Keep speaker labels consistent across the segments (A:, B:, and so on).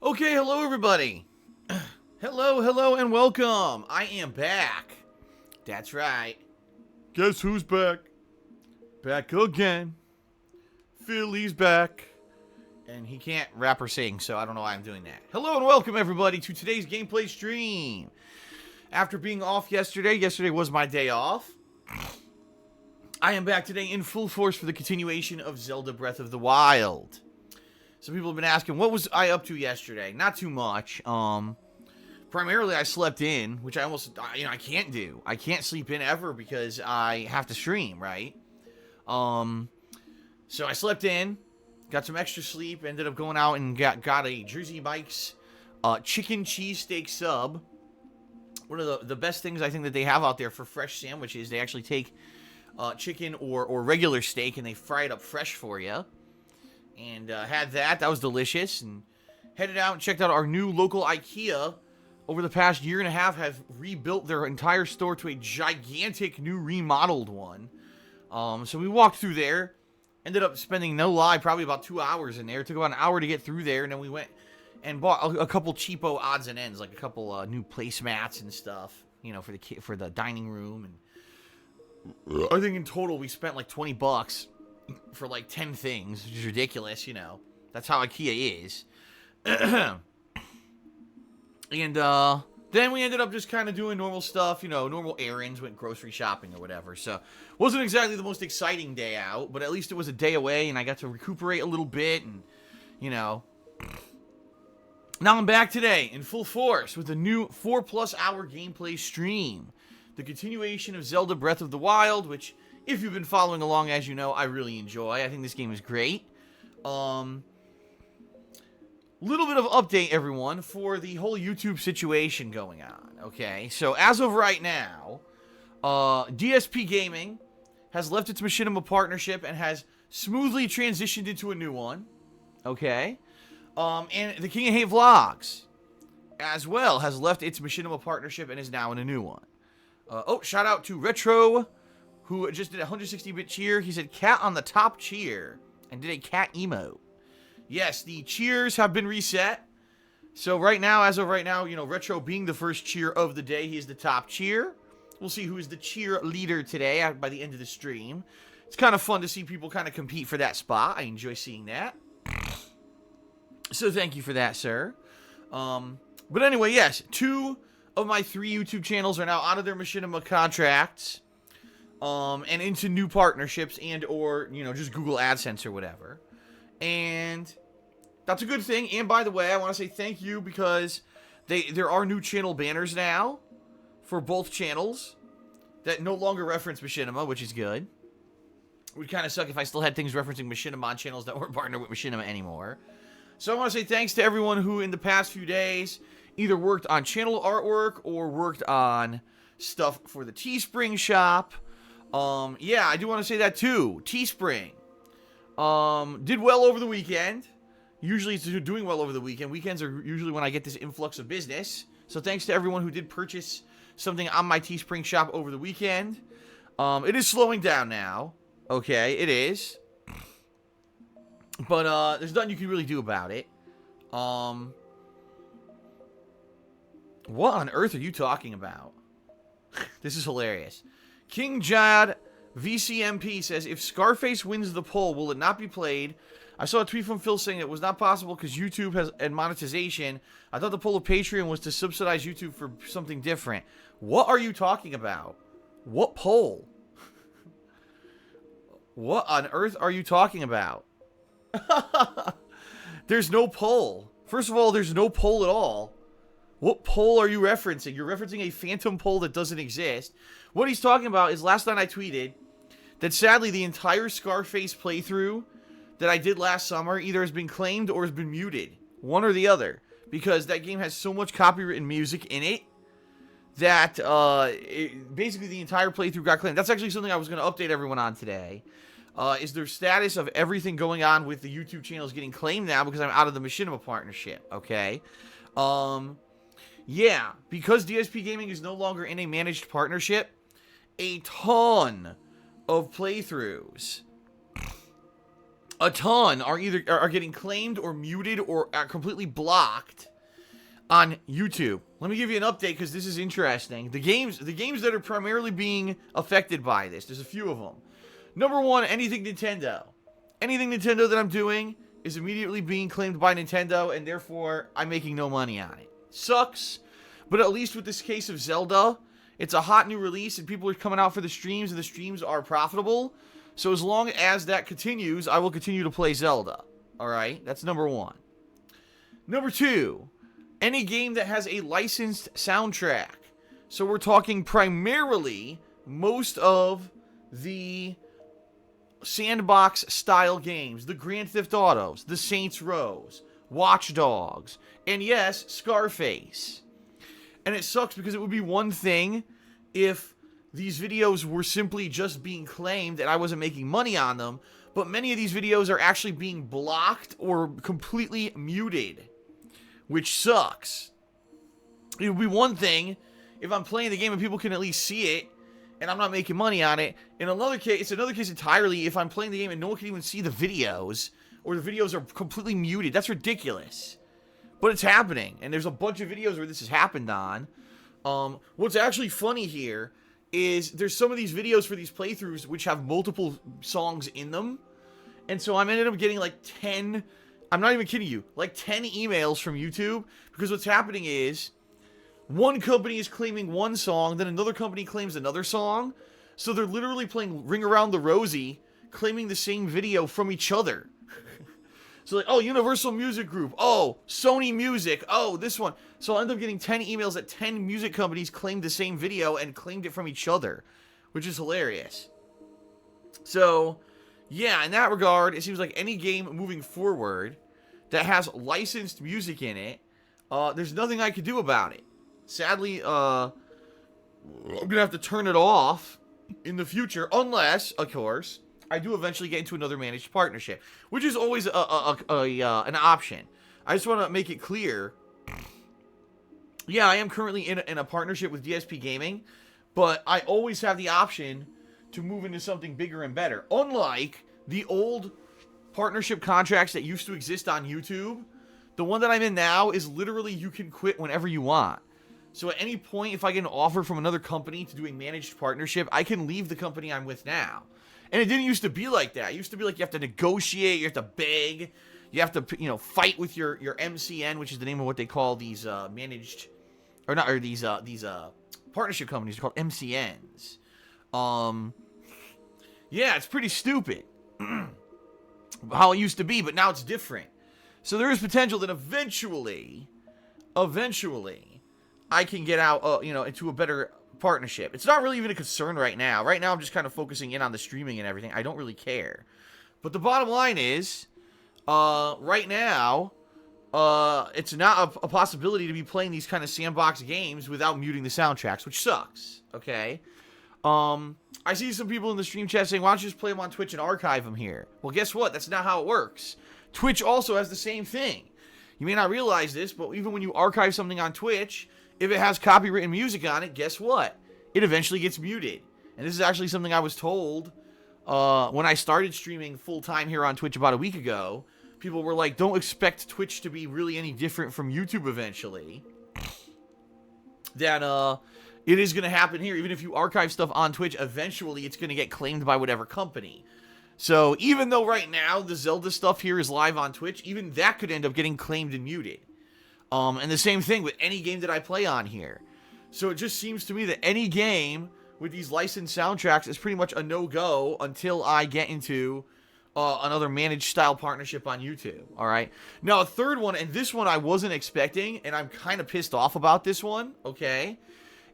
A: Okay, hello everybody. hello, and welcome. I am back. That's right.
B: Guess who's back?
A: Back again. Philly's back. And he can't rap or sing, so I don't know why I'm doing that. Hello and welcome everybody to today's gameplay stream. After being off yesterday was my day off. I am back today in full force for the continuation of Zelda Breath of the Wild. Some people have been asking, what was I up to yesterday? Not too much. Primarily I slept in, which I can't do. I can't sleep in ever because I have to stream, right? So I slept in, got some extra sleep, ended up going out and got a Jersey Mike's chicken cheesesteak sub. One of the best things I think that they have out there for fresh sandwiches. They actually take chicken or regular steak and they fry it up fresh for you. And had that. That was delicious. And headed out and checked out our new local IKEA. Over the past year and a half, have rebuilt their entire store to a gigantic new remodeled one. So we walked through there. Ended up spending, no lie, probably about 2 hours in there. It took about an hour to get through there. And then we went and bought a couple cheapo odds and ends. Like a couple new placemats and stuff. You know, for the dining room. And I think in total we spent like $20 for like 10 things, which is ridiculous, you know. That's how IKEA is. And then we ended up just kind of doing normal stuff, you know, normal errands, went grocery shopping or whatever. So, wasn't exactly the most exciting day out, but at least it was a day away and I got to recuperate a little bit and, you know. Now I'm back today in full force with a new 4+ hour gameplay stream. The continuation of Zelda Breath of the Wild, which, if you've been following along, as you know, I really enjoy. I think this game is great. Little bit of update, everyone, for the whole YouTube situation going on, okay? So, as of right now, DSPGaming has left its Machinima partnership and has smoothly transitioned into a new one, okay? And the King of Hate Vlogs, as well, has left its Machinima partnership and is now in a new one. Shout out to Retro, who just did a 160-bit cheer. He said, cat on the top cheer, and did a cat emote. Yes, the cheers have been reset. So right now, as of right now, you know, Retro being the first cheer of the day, he is the top cheer. We'll see who is the cheer leader today by the end of the stream. It's kind of fun to see people kind of compete for that spot. I enjoy seeing that. So thank you for that, sir. But anyway, yes, 2 of my 3 YouTube channels are now out of their Machinima contracts. And into new partnerships and or, you know, just Google AdSense or whatever. And that's a good thing. And by the way, I want to say thank you because there are new channel banners now for both channels that no longer reference Machinima, which is good. It would kind of suck if I still had things referencing Machinima on channels that weren't partnered with Machinima anymore. So I want to say thanks to everyone who in the past few days either worked on channel artwork or worked on stuff for the Teespring shop. Yeah, I do want to say that too. Teespring. Did well over the weekend. Usually it's doing well over the weekend. Weekends are usually when I get this influx of business. So thanks to everyone who did purchase something on my Teespring shop over the weekend. It is slowing down now. Okay, it is. But, there's nothing you can really do about it. What on earth are you talking about? This is hilarious. King Jad VCMP says, if Scarface wins the poll, will it not be played? I saw a tweet from Phil saying it was not possible because YouTube has and monetization. I thought the poll of Patreon was to subsidize YouTube for something different. What are you talking about? What poll? What on earth are you talking about? There's no poll. First of all, there's no poll at all. What poll are you referencing? You're referencing a phantom poll that doesn't exist. What he's talking about is last night I tweeted that sadly the entire Scarface playthrough that I did last summer either has been claimed or has been muted. One or the other. Because that game has so much copywritten music in it that basically the entire playthrough got claimed. That's actually something I was going to update everyone on today. Is their status of everything going on with the YouTube channels getting claimed now because I'm out of the Machinima partnership, okay? Yeah, because DSPGaming is no longer in a managed partnership, a ton of playthroughs a ton are either getting claimed or muted or are completely blocked on YouTube. Let me give you an update because this is interesting. The games that are primarily being affected by this, there's a few of them. Number one, anything Nintendo. Anything Nintendo that I'm doing is immediately being claimed by Nintendo, and therefore I'm making no money on it. Sucks, but at least with this case of Zelda, it's a hot new release and people are coming out for the streams, and the streams are profitable. So as long as that continues, I will continue to play Zelda. Alright, that's number one. Number two, any game that has a licensed soundtrack. So we're talking primarily most of the sandbox style games, the Grand Theft Autos, the Saints Rows, Watch Dogs, and yes, Scarface. And it sucks because it would be one thing if these videos were simply just being claimed and I wasn't making money on them, but many of these videos are actually being blocked or completely muted, which sucks. It would be one thing if I'm playing the game and people can at least see it and I'm not making money on it. In another case, it's another case entirely if I'm playing the game and no one can even see the videos, or the videos are completely muted. That's ridiculous. But it's happening, and there's a bunch of videos where this has happened on. What's actually funny here is there's some of these videos for these playthroughs which have multiple songs in them. And so I'm ended up getting like 10, I'm not even kidding you, like 10 emails from YouTube, because what's happening is one company is claiming one song, then another company claims another song. So they're literally playing Ring Around the Rosie, claiming the same video from each other. So like, oh, Universal Music Group, oh, Sony Music, oh, this one. So I'll end up getting 10 emails that 10 music companies claimed the same video and claimed it from each other, which is hilarious. So, yeah, in that regard, it seems like any game moving forward that has licensed music in it, there's nothing I could do about it. Sadly, I'm going to have to turn it off in the future, unless, of course, I do eventually get into another managed partnership, which is always an option. I just want to make it clear. Yeah, I am currently in a partnership with DSPGaming, but I always have the option to move into something bigger and better. Unlike the old partnership contracts that used to exist on YouTube, the one that I'm in now is literally you can quit whenever you want. So at any point, if I get an offer from another company to do a managed partnership, I can leave the company I'm with now. And it didn't used to be like that. It used to be like you have to negotiate, you have to beg, you have to, you know, fight with your MCN, which is the name of what they call these managed, or not, or these partnership companies. They're called MCNs. Yeah, it's pretty stupid how it used to be, but now it's different. So there is potential that eventually, I can get out, into a better partnership. It's not really even a concern right now. Right now, I'm just kind of focusing in on the streaming and everything. I don't really care. But the bottom line is, right now, it's not a possibility to be playing these kind of sandbox games without muting the soundtracks, which sucks. Okay? I see some people in the stream chat saying, why don't you just play them on Twitch and archive them here? Well, guess what? That's not how it works. Twitch also has the same thing. You may not realize this, but even when you archive something on Twitch, if it has copywritten music on it, guess what? It eventually gets muted. And this is actually something I was told when I started streaming full-time here on Twitch about a week ago. People were like, don't expect Twitch to be really any different from YouTube eventually. That it is going to happen here. Even if you archive stuff on Twitch, eventually it's going to get claimed by whatever company. So even though right now the Zelda stuff here is live on Twitch, even that could end up getting claimed and muted. And the same thing with any game that I play on here. So it just seems to me that any game with these licensed soundtracks is pretty much a no-go until I get into another managed style partnership on YouTube. Alright? Now a third one, and this one I wasn't expecting, and I'm kind of pissed off about this one, okay,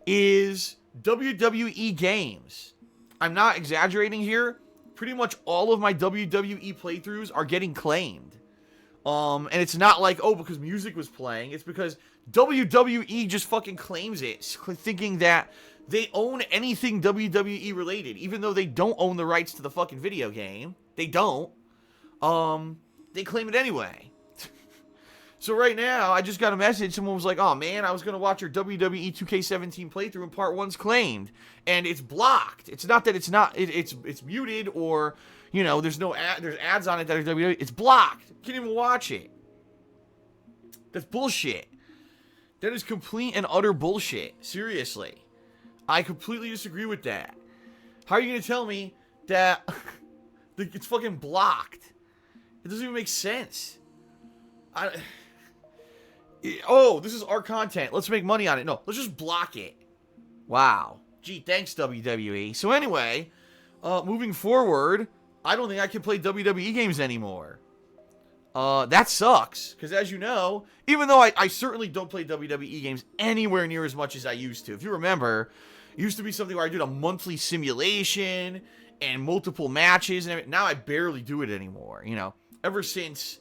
A: is WWE games. I'm not exaggerating here. Pretty much all of my WWE playthroughs are getting claimed. And it's not like, oh, because music was playing. It's because WWE just fucking claims it, thinking that they own anything WWE related, even though they don't own the rights to the fucking video game. They don't. They claim it anyway. So right now, I just got a message. Someone was like, oh man, I was going to watch your WWE 2K17 playthrough and part 1's claimed. And it's blocked. It's not that it's not, it's muted or, You know, there's ads on it that are WWE. It's blocked. You can't even watch it. That's bullshit. That is complete and utter bullshit. Seriously. I completely disagree with that. How are you going to tell me that it's fucking blocked? It doesn't even make sense. This is our content. Let's make money on it. No, let's just block it. Wow. Gee, thanks, WWE. So anyway, moving forward, I don't think I can play WWE games anymore. That sucks, because as you know, even though I certainly don't play WWE games anywhere near as much as I used to. If you remember, it used to be something where I did a monthly simulation and multiple matches, and now I barely do it anymore. You know, ever since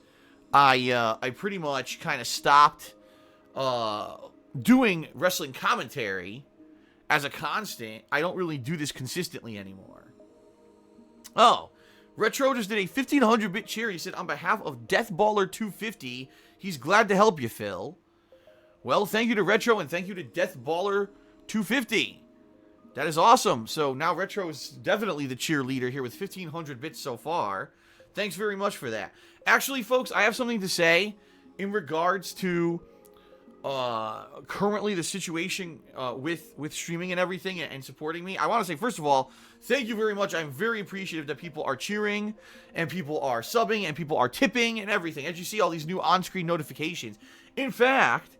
A: I pretty much kind of stopped doing wrestling commentary as a constant, I don't really do this consistently anymore. Oh, Retro just did a 1500-bit cheer. He said, on behalf of Deathballer250, he's glad to help you, Phil. Well, thank you to Retro, and thank you to Deathballer250. That is awesome. So now Retro is definitely the cheerleader here with 1500 bits so far. Thanks very much for that. Actually, folks, I have something to say in regards to currently the situation with streaming and everything and supporting me. I want to say, first of all, thank you very much. I'm very appreciative that people are cheering and people are subbing and people are tipping and everything. As you see all these new on-screen notifications. In fact,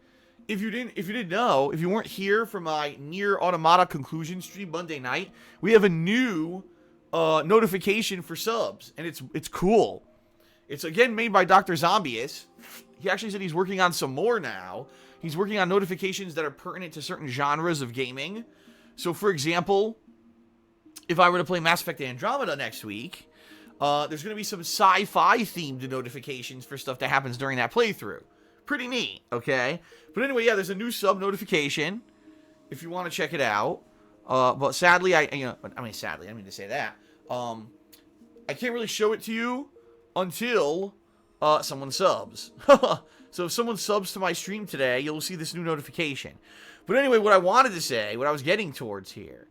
A: if you didn't know, if you weren't here for my Nier Automata conclusion stream Monday night, we have a new notification for subs, and it's cool. It's again made by Dr. Zombius. He actually said he's working on some more now. He's working on notifications that are pertinent to certain genres of gaming. So, for example, if I were to play Mass Effect Andromeda next week, there's going to be some sci-fi themed notifications for stuff that happens during that playthrough. Pretty neat, okay? But anyway, yeah, there's a new sub notification if you want to check it out. But sadly, sadly, I didn't mean to say that. I can't really show it to you until someone subs. So if someone subs to my stream today, you'll see this new notification. But anyway, what I wanted to say, what I was getting towards here,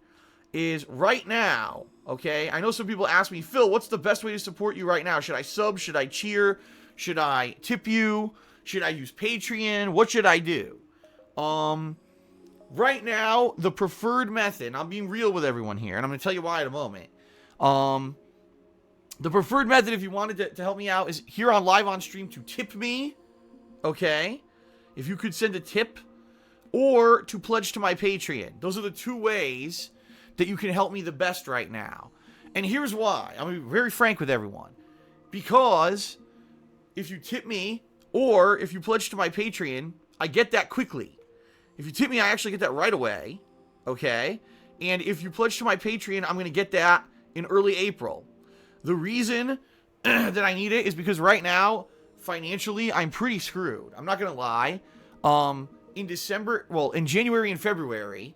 A: is right now, okay, I know some people ask me, Phil, what's the best way to support you right now? Should I sub? Should I cheer? Should I tip you? Should I use Patreon? What should I do? Right now, the preferred method, I'm being real with everyone here, and I'm going to tell you why in a moment. The preferred method, if you wanted to help me out, is here on live on stream to tip me, okay? If you could send a tip, or to pledge to my Patreon. Those are the two ways that you can help me the best right now. And here's why. I'm going to be very frank with everyone. Because if you tip me, or if you pledge to my Patreon, I get that quickly. If you tip me, I actually get that right away, okay? And if you pledge to my Patreon, I'm going to get that in early April. The reason that I need it is because right now, financially, I'm pretty screwed. I'm not going to lie. In January and February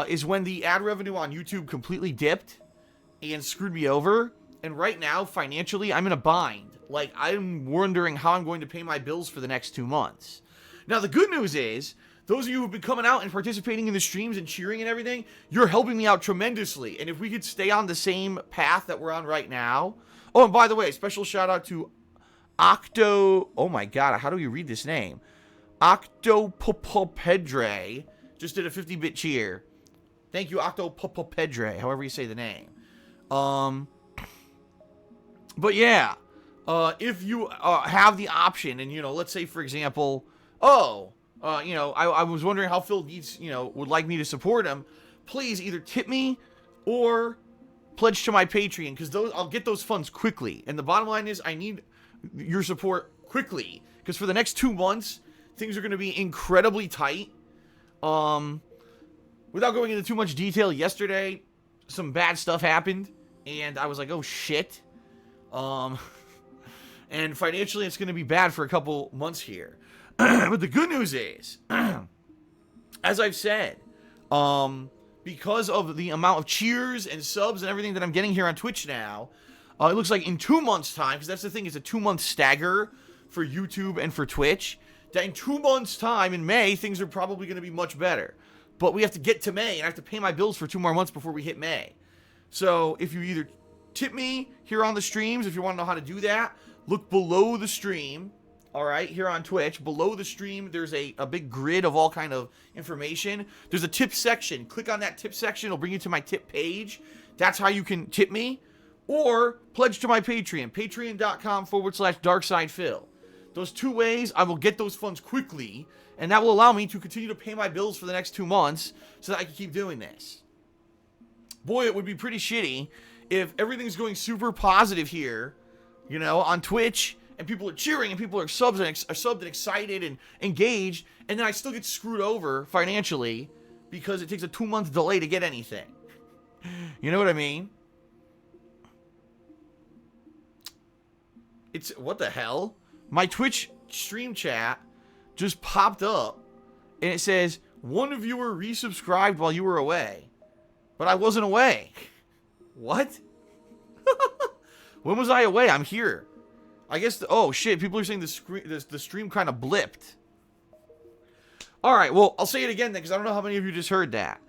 A: is when the ad revenue on YouTube completely dipped and screwed me over. And right now, financially, I'm in a bind. Like, I'm wondering how I'm going to pay my bills for the next 2 months. Now, the good news is, those of you who've been coming out and participating in the streams and cheering and everything, you're helping me out tremendously. And if we could stay on the same path that we're on right now. Oh, and by the way, special shout out to Octo. Oh my God, how do you read this name? Octopopedre just did a 50-bit cheer. Thank you, Octopopedre, however you say the name. But yeah, if you have the option, and let's say for example, I was wondering how Phil needs, would like me to support him. Please either tip me or pledge to my Patreon, because I'll get those funds quickly. And the bottom line is, I need your support quickly, because for the next 2 months, things are going to be incredibly tight. Without going into too much detail, yesterday, some bad stuff happened, and I was like, oh shit. And financially, it's going to be bad for a couple months here. But the good news is, as I've said, because of the amount of cheers and subs and everything that I'm getting here on Twitch now, it looks like in 2 months' time, because that's the thing, it's a 2-month stagger for YouTube and for Twitch, that in 2 months' time, in May, things are probably going to be much better. But we have to get to May, and I have to pay my bills for 2 more months before we hit May. So if you either tip me here on the streams if you want to know how to do that. Look below the stream. All right, here on Twitch, below the stream, there's a big grid of all kind of information. There's a tip section. Click on that tip section. It'll bring you to my tip page. That's how you can tip me. Or pledge to my Patreon, patreon.com/darksidephil. Those 2 ways, I will get those funds quickly, and that will allow me to continue to pay my bills for the next 2 months so that I can keep doing this. Boy, it would be pretty shitty if everything's going super positive here, you know, on Twitch, and people are cheering, and people are subbed and excited and engaged, and then I still get screwed over financially because it takes a 2-month delay to get anything. You know what I mean? It's, what the hell? My Twitch stream chat just popped up, and it says, one viewer resubscribed while you were away. But I wasn't away. What? When was I away? I'm here. I guess, oh shit, people are saying the stream kind of blipped. Alright, well, I'll say it again then, because I don't know how many of you just heard that.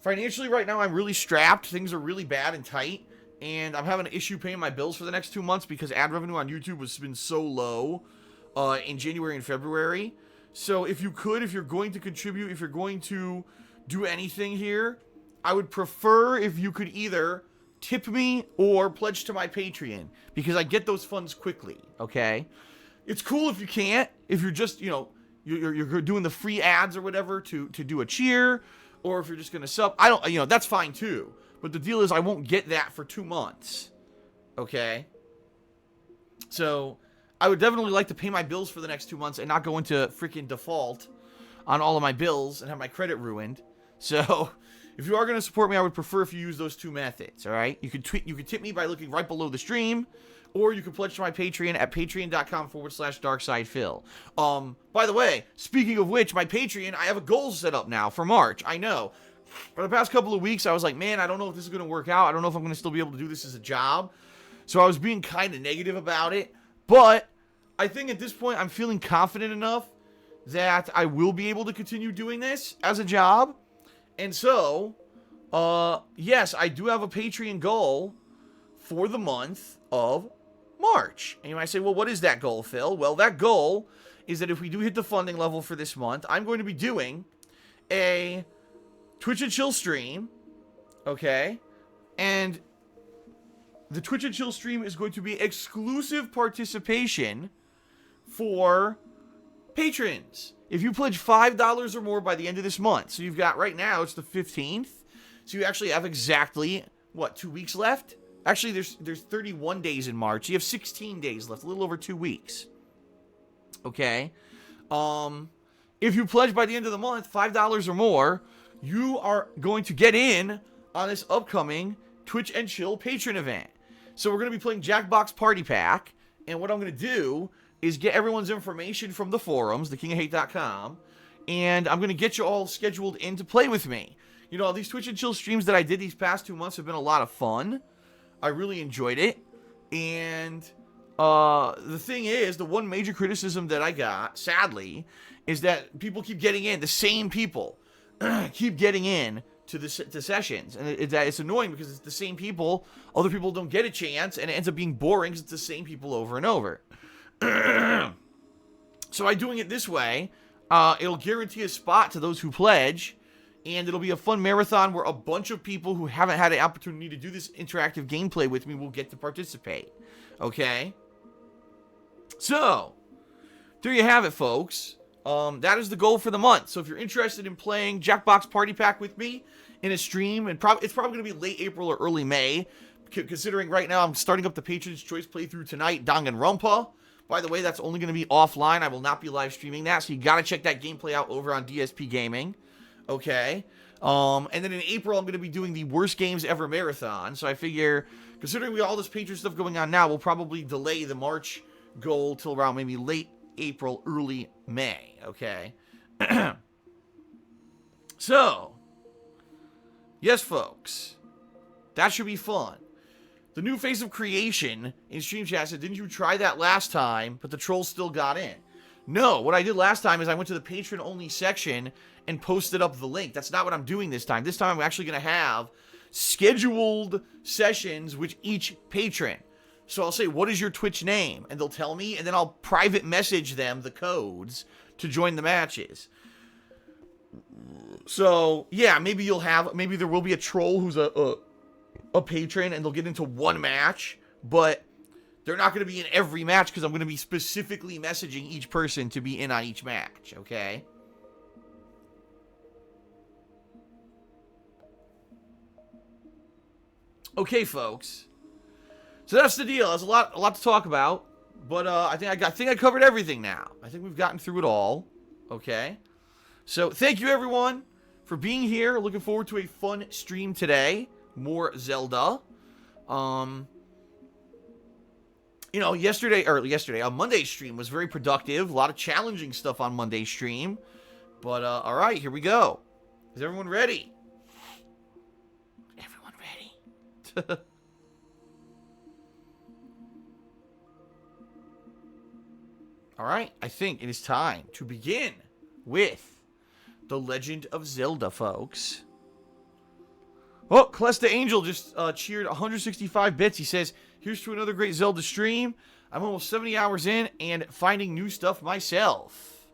A: Financially right now, I'm really strapped. Things are really bad and tight. And I'm having an issue paying my bills for the next 2 months because ad revenue on YouTube has been so low in January and February. So if you're going to contribute, if you're going to do anything here, I would prefer if you could either tip me or pledge to my Patreon, because I get those funds quickly, okay? It's cool if you can't, if you're just, you know, you're doing the free ads or whatever to do a cheer, or if you're just gonna sub, I don't, you know, that's fine too. But the deal is I won't get that for 2 months, okay? So I would definitely like to pay my bills for the next 2 months and not go into freaking default on all of my bills and have my credit ruined. So if you are going to support me, I would prefer if you use those 2 methods, all right? You could tip me by looking right below the stream, or you can pledge to my Patreon at patreon.com/darksidephil. By the way, speaking of which, my Patreon, I have a goal set up now for March. I know. For the past couple of weeks, I was like, man, I don't know if this is going to work out. I don't know if I'm going to still be able to do this as a job. So I was being kind of negative about it. But I think at this point, I'm feeling confident enough that I will be able to continue doing this as a job. And so, yes, I do have a Patreon goal for the month of March. And you might say, well, what is that goal, Phil? Well, that goal is that if we do hit the funding level for this month, I'm going to be doing a Twitch and Chill stream, okay? And the Twitch and Chill stream is going to be exclusive participation for patrons. If you pledge $5 or more by the end of this month, so you've got, right now, it's the 15th, so you actually have exactly, what, 2 weeks left? Actually, there's 31 days in March. You have 16 days left, a little over 2 weeks. Okay? If you pledge by the end of the month, $5 or more, you are going to get in on this upcoming Twitch and Chill patron event. So we're going to be playing Jackbox Party Pack, and what I'm going to do is get everyone's information from the forums, thekingofhate.com, and I'm going to get you all scheduled in to play with me. You know, these Twitch and Chill streams that I did these past 2 months have been a lot of fun. I really enjoyed it, and the thing is, the one major criticism that I got, sadly, is that people keep getting in, the same people keep getting in to the sessions, and it's annoying because it's the same people. Other people don't get a chance, and it ends up being boring because it's the same people over and over. So by doing it this way, it'll guarantee a spot to those who pledge, and it'll be a fun marathon where a bunch of people who haven't had an opportunity to do this interactive gameplay with me will get to participate. Okay? So, there you have it, folks. That is the goal for the month. So if you're interested in playing Jackbox Party Pack with me in a stream, and it's probably going to be late April or early May, considering right now I'm starting up the Patrons Choice playthrough tonight, Danganronpa. By the way, that's only going to be offline. I will not be live streaming that, so you got to check that gameplay out over on DSPGaming. Okay? And then in April, I'm going to be doing the Worst Games Ever Marathon, so I figure, considering we have all this Patreon stuff going on now, we'll probably delay the March goal till around maybe late April, early May, okay? So, yes, folks, that should be fun. The new face of creation in Stream Chat said, didn't you try that last time, but the trolls still got in? No, what I did last time is I went to the patron-only section and posted up the link. That's not what I'm doing this time. This time I'm actually going to have scheduled sessions with each patron. So I'll say, what is your Twitch name? And they'll tell me, and then I'll private message them the codes to join the matches. So, yeah, maybe there will be a troll who's a patron, and they'll get into one match, but they're not going to be in every match because I'm going to be specifically messaging each person to be in on each match, okay? Okay, folks. So that's the deal. There's a lot to talk about, but I think I covered everything now. I think we've gotten through it all. Okay. So thank you everyone for being here. Looking forward to a fun stream today. More Zelda. You know, yesterday, on Monday's stream was very productive. A lot of challenging stuff on Monday's stream. But all right, here we go. Is everyone ready? Everyone ready? All right, I think it is time to begin with The Legend of Zelda, folks. Oh, Clesta Angel just cheered 165 bits. He says, here's to another great Zelda stream. I'm almost 70 hours in and finding new stuff myself.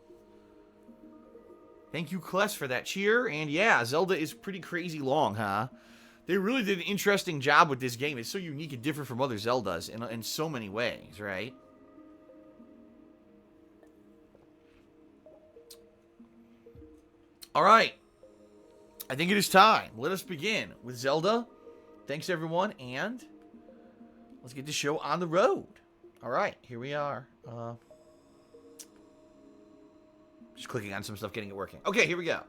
A: Thank you, Clest, for that cheer. And yeah, Zelda is pretty crazy long, huh? They really did an interesting job with this game. It's so unique and different from other Zeldas in so many ways, right? All right, I think it is time. Let us begin with Zelda. Thanks, everyone, and let's get the show on the road. All right, here we are. Just clicking on some stuff, getting it working. Okay, here we go.